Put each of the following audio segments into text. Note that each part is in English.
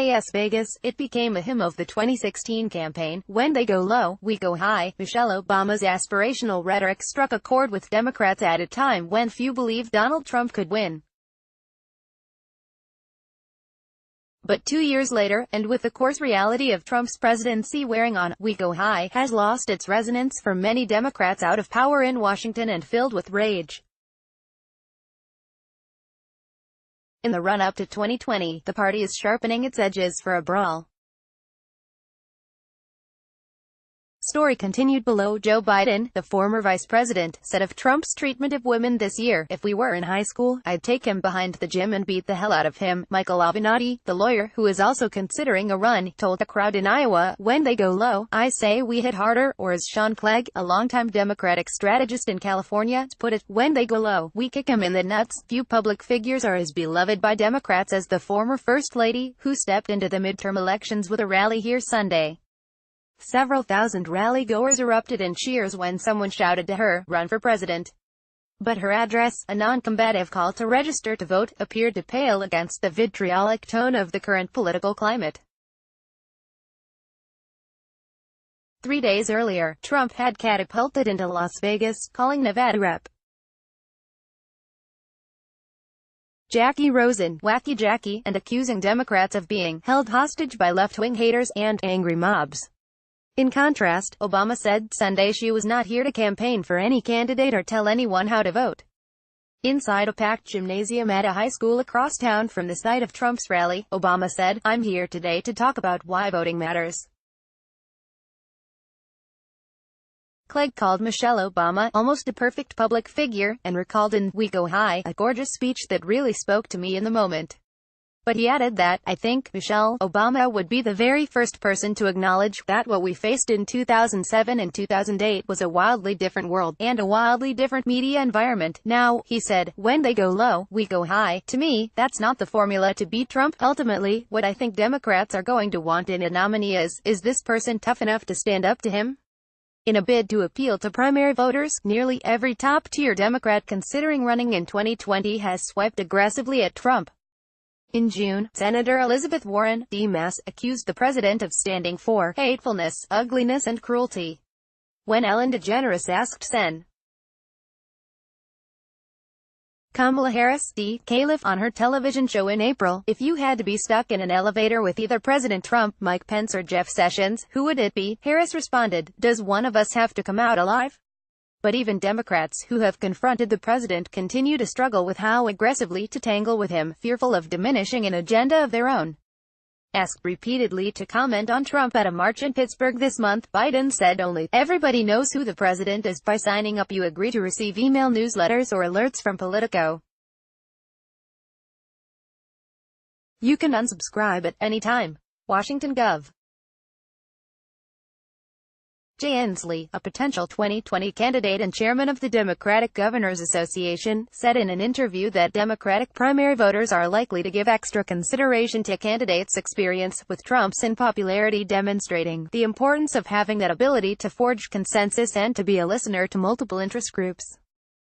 Las Vegas, it became a hymn of the 2016 campaign. When they go low, we go high. Michelle Obama's aspirational rhetoric struck a chord with Democrats at a time when few believed Donald Trump could win. But 2 years later, and with the coarse reality of Trump's presidency wearing on, "We Go High" has lost its resonance for many Democrats out of power in Washington and filled with rage. In the run-up to 2020, the party is sharpening its edges for a brawl. Story continued below. Joe Biden, the former vice president, said of Trump's treatment of women this year, "If we were in high school, I'd take him behind the gym and beat the hell out of him." Michael Avenatti, the lawyer, who is also considering a run, told a crowd in Iowa, "When they go low, I say we hit harder," or as Sean Clegg, a longtime Democratic strategist in California, put it, "When they go low, we kick him in the nuts." Few public figures are as beloved by Democrats as the former First Lady, who stepped into the midterm elections with a rally here Sunday. Several thousand rally-goers erupted in cheers when someone shouted to her, "Run for president." But her address, a non-combative call to register to vote, appeared to pale against the vitriolic tone of the current political climate. 3 days earlier, Trump had catapulted into Las Vegas, calling Nevada Rep. Jackie Rosen "Wacky Jackie," and accusing Democrats of being held hostage by left-wing haters and angry mobs. In contrast, Obama said Sunday she was not here to campaign for any candidate or tell anyone how to vote. Inside a packed gymnasium at a high school across town from the site of Trump's rally, Obama said, "I'm here today to talk about why voting matters." Clegg called Michelle Obama almost a perfect public figure, and recalled in "We Go High" a gorgeous speech that really spoke to me in the moment. But he added that, "I think Michelle Obama would be the very first person to acknowledge that what we faced in 2007 and 2008 was a wildly different world, and a wildly different media environment. Now," he said, "when they go low, we go high. To me, that's not the formula to beat Trump. Ultimately, what I think Democrats are going to want in a nominee is this person tough enough to stand up to him?" In a bid to appeal to primary voters, nearly every top-tier Democrat considering running in 2020 has swiped aggressively at Trump. In June, Senator Elizabeth Warren, D-Mass, accused the president of standing for hatefulness, ugliness and cruelty. When Ellen DeGeneres asked Sen. Kamala Harris, D. Caliph, on her television show in April, if you had to be stuck in an elevator with either President Trump, Mike Pence or Jeff Sessions, who would it be? Harris responded, "Does one of us have to come out alive?" But even Democrats who have confronted the president continue to struggle with how aggressively to tangle with him, fearful of diminishing an agenda of their own. Asked repeatedly to comment on Trump at a march in Pittsburgh this month, Biden said only, "Everybody knows who the president is. By signing up you agree to receive email newsletters or alerts from Politico. You can unsubscribe at any time." Washington Gov. Jay Inslee, a potential 2020 candidate and chairman of the Democratic Governors Association, said in an interview that Democratic primary voters are likely to give extra consideration to candidates' experience, with Trump's unpopularity demonstrating the importance of having that ability to forge consensus and to be a listener to multiple interest groups.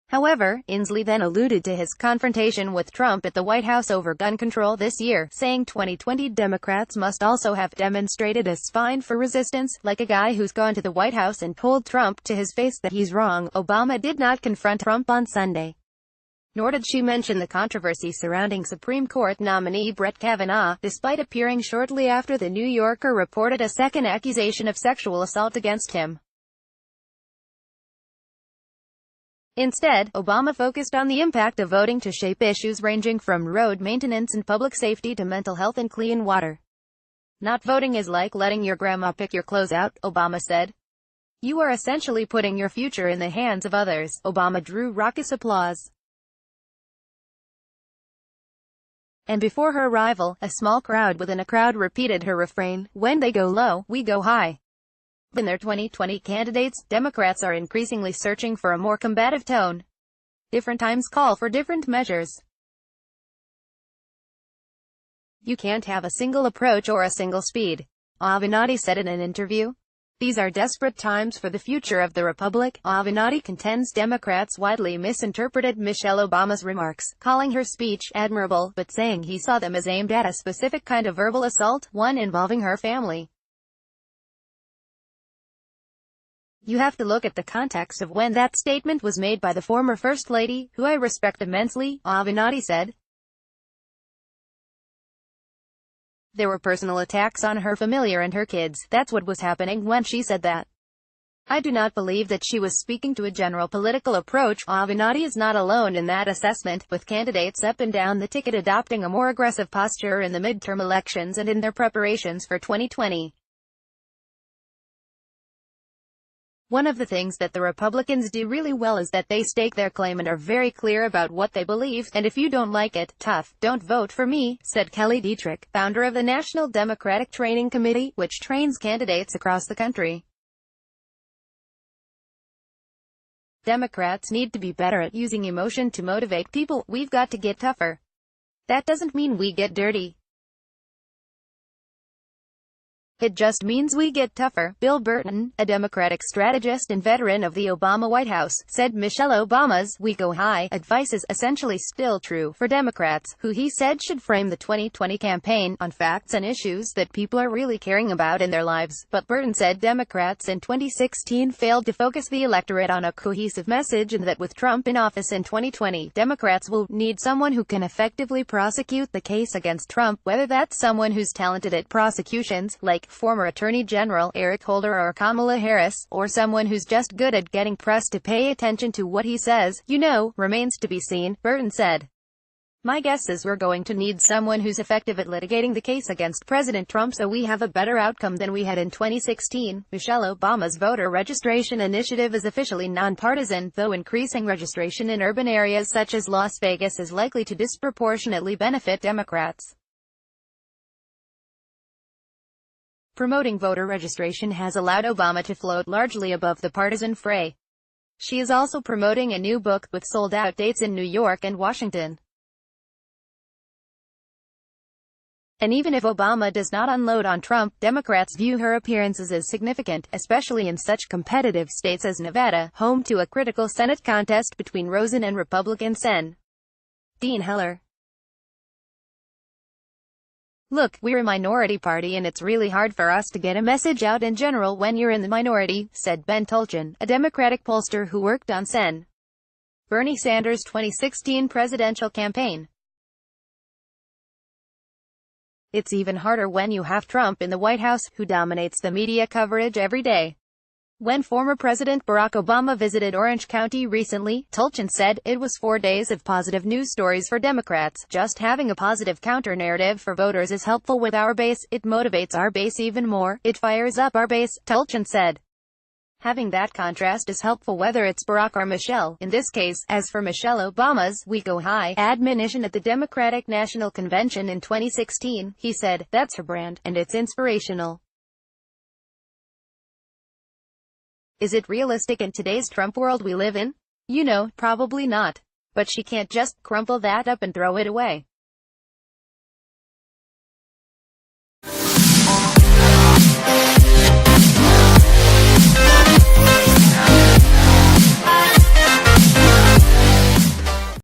However, Inslee then alluded to his confrontation with Trump at the White House over gun control this year, saying 2020 Democrats must also have demonstrated a spine for resistance, like a guy who's gone to the White House and told Trump to his face that he's wrong. Obama did not confront Trump on Sunday. Nor did she mention the controversy surrounding Supreme Court nominee Brett Kavanaugh, despite appearing shortly after the New Yorker reported a second accusation of sexual assault against him. Instead, Obama focused on the impact of voting to shape issues ranging from road maintenance and public safety to mental health and clean water. "Not voting is like letting your grandma pick your clothes out," Obama said. "You are essentially putting your future in the hands of others." Obama drew raucous applause. And before her arrival, a small crowd within a crowd repeated her refrain, "When they go low, we go high." In their 2020 candidates, Democrats are increasingly searching for a more combative tone. Different times call for different measures. You can't have a single approach or a single speed, Avenatti said in an interview. These are desperate times for the future of the Republic. Avenatti contends Democrats widely misinterpreted Michelle Obama's remarks, calling her speech admirable, but saying he saw them as aimed at a specific kind of verbal assault, one involving her family. You have to look at the context of when that statement was made by the former First Lady, who I respect immensely, Avenatti said. There were personal attacks on her familiar and her kids. That's what was happening when she said that. I do not believe that she was speaking to a general political approach. Avenatti is not alone in that assessment, with candidates up and down the ticket adopting a more aggressive posture in the midterm elections and in their preparations for 2020. One of the things that the Republicans do really well is that they stake their claim and are very clear about what they believe, and if you don't like it, tough, don't vote for me, said Kelly Dietrich, founder of the National Democratic Training Committee, which trains candidates across the country. Democrats need to be better at using emotion to motivate people. We've got to get tougher. That doesn't mean we get dirty. It just means we get tougher. Bill Burton, a Democratic strategist and veteran of the Obama White House, said Michelle Obama's "we go high" advice is essentially still true for Democrats, who he said should frame the 2020 campaign on facts and issues that people are really caring about in their lives. But Burton said Democrats in 2016 failed to focus the electorate on a cohesive message, and that with Trump in office in 2020, Democrats will need someone who can effectively prosecute the case against Trump, whether that's someone who's talented at prosecutions, like former Attorney General Eric Holder or Kamala Harris, or someone who's just good at getting press to pay attention to what he says, remains to be seen, Burton said. My guess is we're going to need someone who's effective at litigating the case against President Trump so we have a better outcome than we had in 2016. Michelle Obama's voter registration initiative is officially nonpartisan, though increasing registration in urban areas such as Las Vegas is likely to disproportionately benefit Democrats. Promoting voter registration has allowed Obama to float largely above the partisan fray. She is also promoting a new book, with sold-out dates in New York and Washington. And even if Obama does not unload on Trump, Democrats view her appearances as significant, especially in such competitive states as Nevada, home to a critical Senate contest between Rosen and Republican Sen. Dean Heller. Look, we're a minority party and it's really hard for us to get a message out in general when you're in the minority, said Ben Tolchin, a Democratic pollster who worked on Sen. Bernie Sanders' 2016 presidential campaign. It's even harder when you have Trump in the White House, who dominates the media coverage every day. When former President Barack Obama visited Orange County recently, Tolchin said, it was 4 days of positive news stories for Democrats. Just having a positive counter-narrative for voters is helpful with our base. It motivates our base even more. It fires up our base, Tolchin said. Having that contrast is helpful whether it's Barack or Michelle. In this case, as for Michelle Obama's "we go high" admonition at the Democratic National Convention in 2016, he said, that's her brand, and it's inspirational. Is it realistic in today's Trump world we live in? Probably not. But she can't just crumple that up and throw it away.